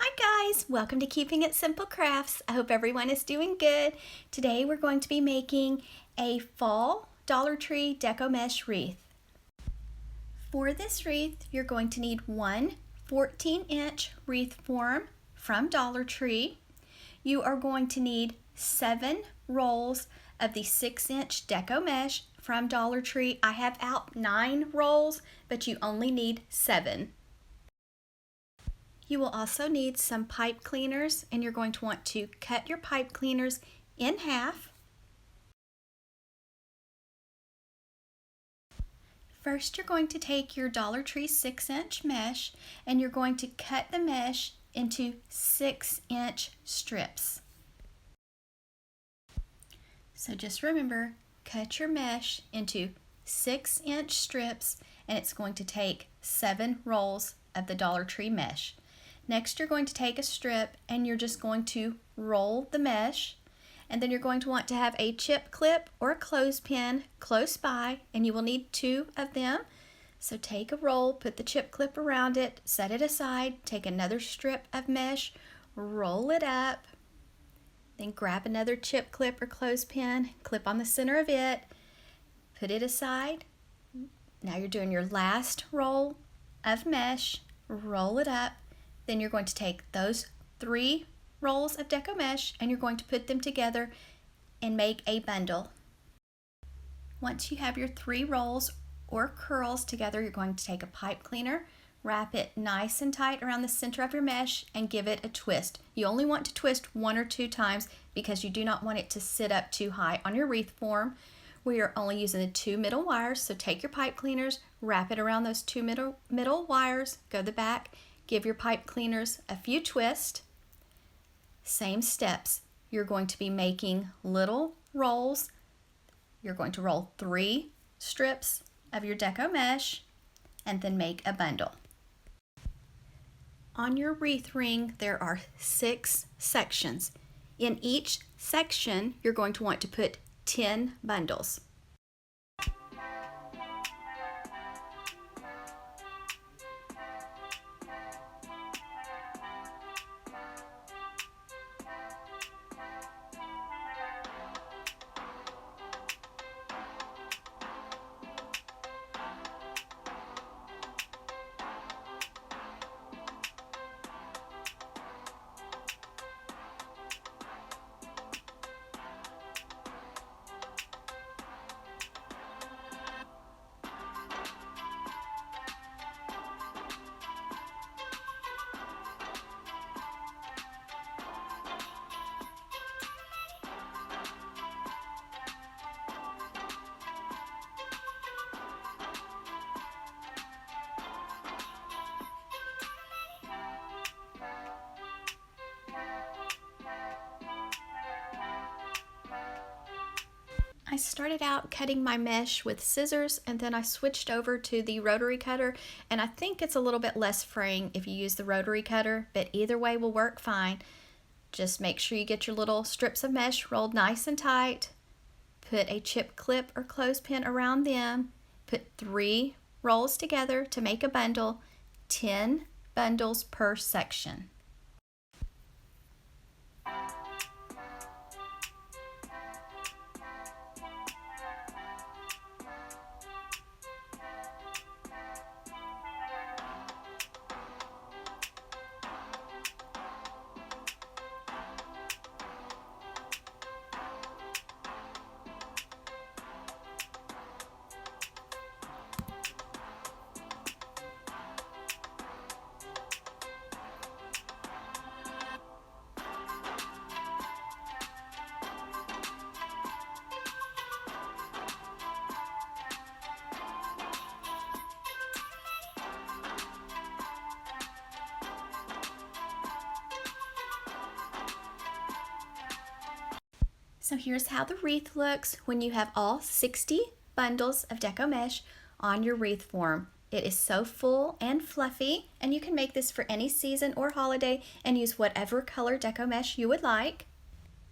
Hi guys, welcome to Keeping It Simple Crafts. I hope everyone is doing good. Today we're going to be making a fall Dollar Tree Deco Mesh wreath. For this wreath, you're going to need one 14-inch wreath form from Dollar Tree. You are going to need 7 rolls of the 6-inch Deco Mesh from Dollar Tree. I have out 9 rolls, but you only need 7. You will also need some pipe cleaners, and you're going to want to cut your pipe cleaners in half. First, you're going to take your Dollar Tree 6-inch mesh, and you're going to cut the mesh into 6-inch strips. So just remember, cut your mesh into 6-inch strips, and it's going to take 7 rolls of the Dollar Tree mesh. Next, you're going to take a strip and you're just going to roll the mesh, and then you're going to want to have a chip clip or a clothespin close by, and you will need 2 of them. So take a roll, put the chip clip around it, set it aside, take another strip of mesh, roll it up, then grab another chip clip or clothespin, clip on the center of it, put it aside. Now you're doing your last roll of mesh, roll it up. Then you're going to take those 3 rolls of Deco Mesh and you're going to put them together and make a bundle. Once you have your 3 rolls or curls together, you're going to take a pipe cleaner, wrap it nice and tight around the center of your mesh and give it a twist. You only want to twist 1 or 2 times because you do not want it to sit up too high on your wreath form. We are only using the 2 middle wires, so take your pipe cleaners, wrap it around those 2 middle wires, go to the back, give your pipe cleaners a few twists. Same steps. You're going to be making little rolls. You're going to roll 3 strips of your Deco Mesh and then make a bundle. On your wreath ring, there are 6 sections. In each section, you're going to want to put 10 bundles. I started out cutting my mesh with scissors and then I switched over to the rotary cutter, and I think it's a little bit less fraying if you use the rotary cutter, but either way will work fine. Just make sure you get your little strips of mesh rolled nice and tight, put a chip clip or clothespin around them, put 3 rolls together to make a bundle, 10 bundles per section. So here's how the wreath looks when you have all 60 bundles of Deco Mesh on your wreath form. It is so full and fluffy, and you can make this for any season or holiday and use whatever color Deco Mesh you would like.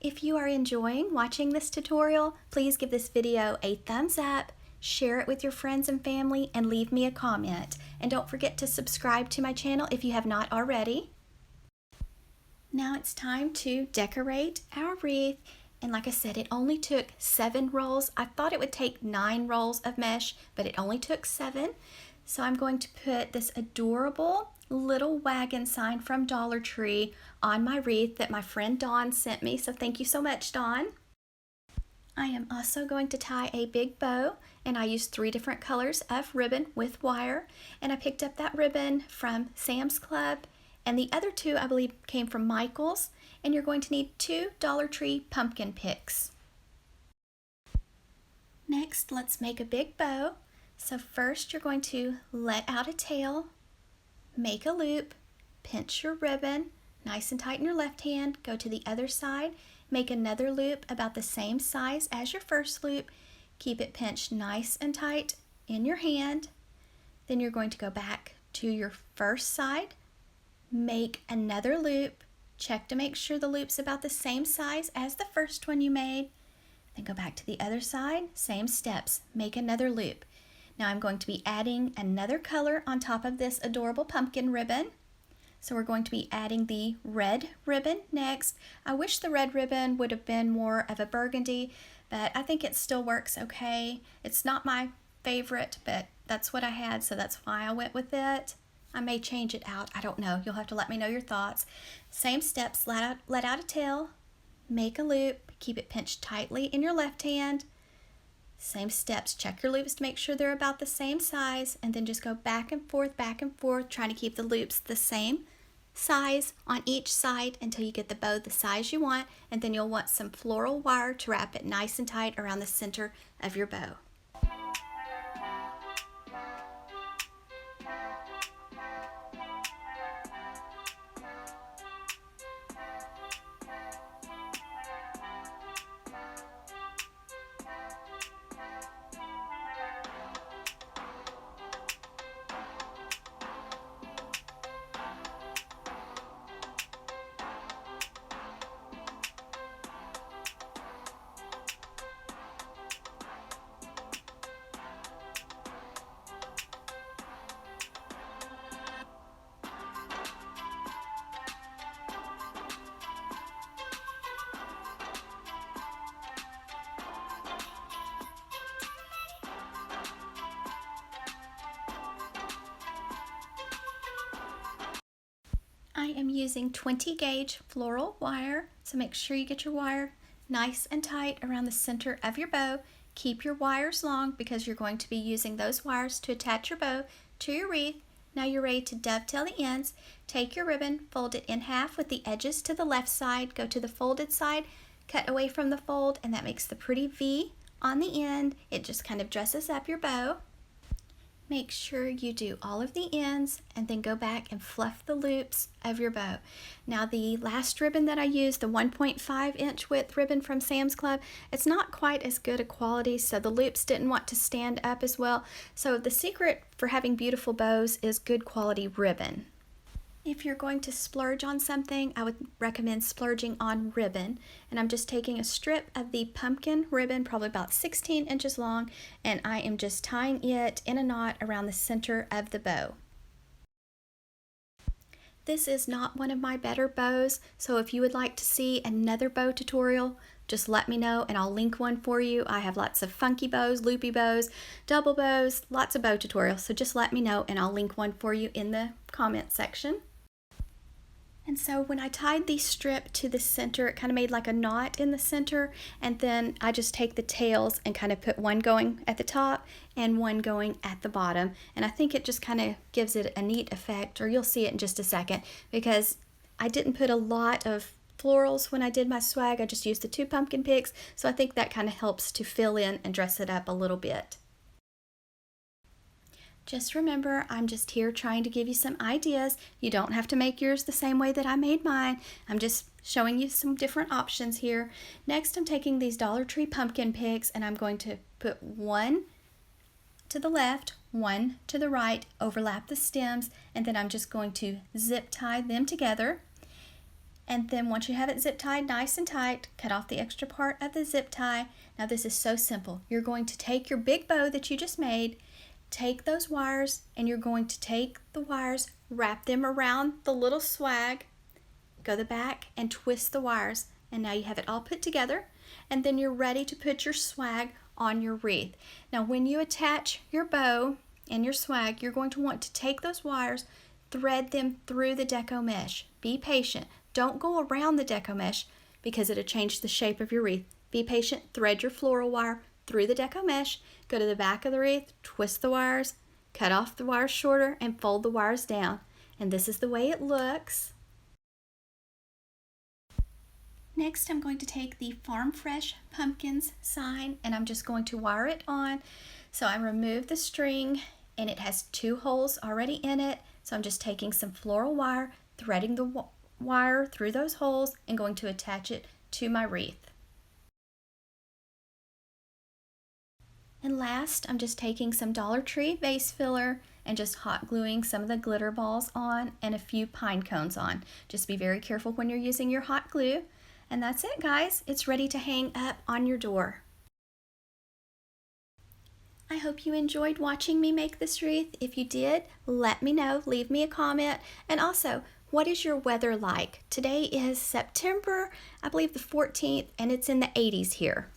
If you are enjoying watching this tutorial, please give this video a thumbs up, share it with your friends and family, and leave me a comment. And don't forget to subscribe to my channel if you have not already. Now it's time to decorate our wreath. And like I said, it only took 7 rolls. I thought it would take 9 rolls of mesh, but it only took 7. So I'm going to put this adorable little wagon sign from Dollar Tree on my wreath that my friend Dawn sent me. So thank you so much, Dawn. I am also going to tie a big bow, and I used 3 different colors of ribbon with wire. And I picked up that ribbon from Sam's Club, and the other 2 I believe came from Michael's. And you're going to need 2 Dollar Tree pumpkin picks. Next, let's make a big bow. So first you're going to let out a tail, make a loop, pinch your ribbon nice and tight in your left hand, go to the other side, make another loop about the same size as your first loop, keep it pinched nice and tight in your hand. Then you're going to go back to your first side, make another loop, check to make sure the loop's about the same size as the first one you made. Then go back to the other side, same steps, make another loop. Now I'm going to be adding another color on top of this adorable pumpkin ribbon. So we're going to be adding the red ribbon next. I wish the red ribbon would have been more of a burgundy, but I think it still works okay. It's not my favorite, but that's what I had, so that's why I went with it. I may change it out, I don't know. You'll have to let me know your thoughts. Same steps, let out a tail, make a loop, keep it pinched tightly in your left hand. Same steps, check your loops to make sure they're about the same size, and then just go back and forth, trying to keep the loops the same size on each side until you get the bow the size you want, and then you'll want some floral wire to wrap it nice and tight around the center of your bow. I am using 20 gauge floral wire, so make sure you get your wire nice and tight around the center of your bow. Keep your wires long because you're going to be using those wires to attach your bow to your wreath. Now you're ready to dovetail the ends. Take your ribbon, fold it in half with the edges to the left side, go to the folded side, cut away from the fold, and that makes the pretty V on the end. It just kind of dresses up your bow. Make sure you do all of the ends and then go back and fluff the loops of your bow. Now the last ribbon that I used, the 1.5 inch width ribbon from Sam's Club, it's not quite as good a quality, so the loops didn't want to stand up as well. So the secret for having beautiful bows is good quality ribbon. If you're going to splurge on something, I would recommend splurging on ribbon. And I'm just taking a strip of the pumpkin ribbon, probably about 16 inches long, and I am just tying it in a knot around the center of the bow. This is not one of my better bows, so if you would like to see another bow tutorial, just let me know and I'll link one for you. I have lots of funky bows, loopy bows, double bows, lots of bow tutorials, so just let me know and I'll link one for you in the comment section. And so when I tied the strip to the center, it kind of made like a knot in the center, and then I just take the tails and kind of put one going at the top and one going at the bottom. And I think it just kind of gives it a neat effect, or you'll see it in just a second, because I didn't put a lot of florals when I did my swag. I just used the 2 pumpkin picks, so I think that kind of helps to fill in and dress it up a little bit. Just remember, I'm just here trying to give you some ideas. You don't have to make yours the same way that I made mine. I'm just showing you some different options here. Next, I'm taking these Dollar Tree pumpkin picks and I'm going to put one to the left, one to the right, overlap the stems, and then I'm just going to zip tie them together. And then once you have it zip tied nice and tight, cut off the extra part of the zip tie. Now this is so simple. You're going to take your big bow that you just made, take those wires, and you're going to take the wires, wrap them around the little swag, go to the back and twist the wires. And now you have it all put together, and then you're ready to put your swag on your wreath. Now when you attach your bow and your swag, you're going to want to take those wires, thread them through the Deco mesh. Be patient. Don't go around the Deco mesh because it'll change the shape of your wreath. Be patient. Thread your floral wire through the Deco mesh, go to the back of the wreath, twist the wires, cut off the wires shorter, and fold the wires down. And this is the way it looks. Next, I'm going to take the Farm Fresh Pumpkins sign and I'm just going to wire it on. So I remove the string and it has 2 holes already in it. So I'm just taking some floral wire, threading the wire through those holes and going to attach it to my wreath. And last, I'm just taking some Dollar Tree vase filler and just hot gluing some of the glitter balls on and a few pine cones on. Just be very careful when you're using your hot glue. And that's it, guys. It's ready to hang up on your door. I hope you enjoyed watching me make this wreath. If you did, let me know. Leave me a comment. And also, what is your weather like? Today is September, I believe the 14th, and it's in the 80s here.